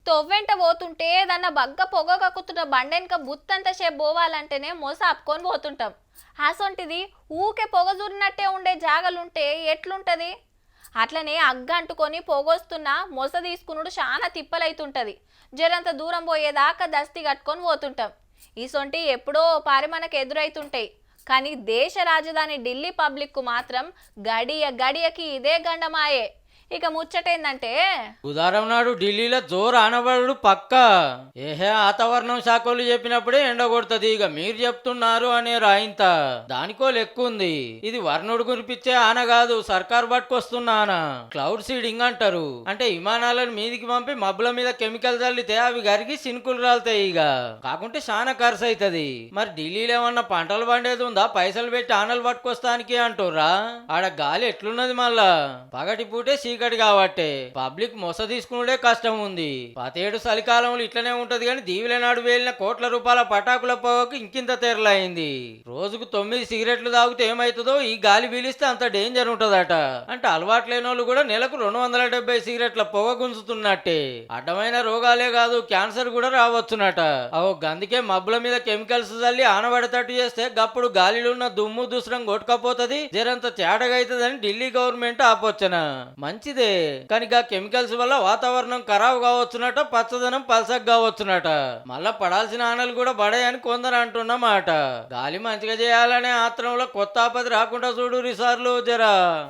తొవ్వెంట పోతుంటే ఏదన్నా బగ్గ పొగ కక్కుతున్న బండెనక బుత్తంత సేపు పోవాలంటేనే మొస ఆపుకొని పోతుంటాం. అసొంటిది ఊకే పొగ జూరినట్టే ఉండే జాగలుంటే ఎట్లుంటది? అట్లనే అగ్గ అంటుకొని పొగొస్తున్నా మొస తీసుకునుడు చాలా తిప్పలైతుంటది. జరంత దూరం పోయేదాకా దస్తి కట్టుకొని పోతుంటాం. ఈసొంటి ఎప్పుడో పారి మనకు ఎదురైతుంటాయి. కానీ దేశ రాజధాని ఢిల్లీ పబ్లిక్ కు మాత్రం గడియ గడియకి ఇదే గండమాయే. ఇక ముచ్చటేందంటే బుధవారం నాడు ఢిల్లీలో జోరు ఆనబడు పక్క. ఏహే వాతావరణం శాఖలు చెప్పినప్పుడే ఎండ కొడుతుంది, ఇక మీరు చెప్తున్నారు అనే రాయింత దానికో లెక్కుంది. ఇది వర్ణుడు కురిపించే ఆన కాదు, సర్కారు పట్టుకొస్తున్న ఆన. క్లౌడ్ సీడింగ్ అంటారు. అంటే విమానాలను మీదికి పంపి మబ్బుల మీద కెమికల్ చల్లితే అవి గరిగి సినుకులు రాలుతాయి. ఇక కాకుంటే చాలా ఖర్చు అవుతుంది. మరి ఢిల్లీలో ఏమన్నా పంటలు పండేది ఉందా? పైసలు పెట్టి ఆనలు పట్టుకొస్తానికి అంటుర్రా? ఆడ గాలి ఎట్లున్నది మళ్ళా? పగటి పూటే చీకటి కాబట్టి పబ్లిక్ మొస తీసుకునే కష్టం ఉంది. 17 చలికాలంలో ఇట్లనే ఉంటది. కానీ దీవుల నాడు వేలిన కోట్ల రూపాయల పటాకుల పొగకు ఇంకింత తెరలైంది. రోజుకు 9 సిగరెట్లు తాగితే ఏమైతుందో ఈ గాలి పీలిస్తే అంత డేంజర్ ఉంటదట. అంటే అలవాటు లేని వాళ్ళు కూడా నెలకు 270 సిగరెట్ల పొగ గుంజుతున్నట్టే. అడ్డమైన రోగాలే కాదు, క్యాన్సర్ కూడా రావచ్చునట. అందుకే మబ్బుల మీద కెమికల్స్ చల్లి ఆనబడేటట్టు చేస్తే గప్పుడు గాలిలో ఉన్న దుమ్ము దుసరం కొట్టుకపోతుంది, జరంత తేడాగా అవుతుందని ఢిల్లీ గవర్నమెంట్ ఆపొచ్చన. మంచిదే, కానీ కెమికల్స్ వల్ల వాతావరణం ఖరాబ్ కావచ్చునట, పచ్చదనం పలసగా కావచ్చునట. మళ్ళా పడాల్సిన ఆనలు కూడా పడాయని కొందరు అంటున్నమాట. గాలి మంచిగా చేయాలనే ఆత్రంలో కొత్త ఆపద రాకుండా చూడు రిసార్లు జరా.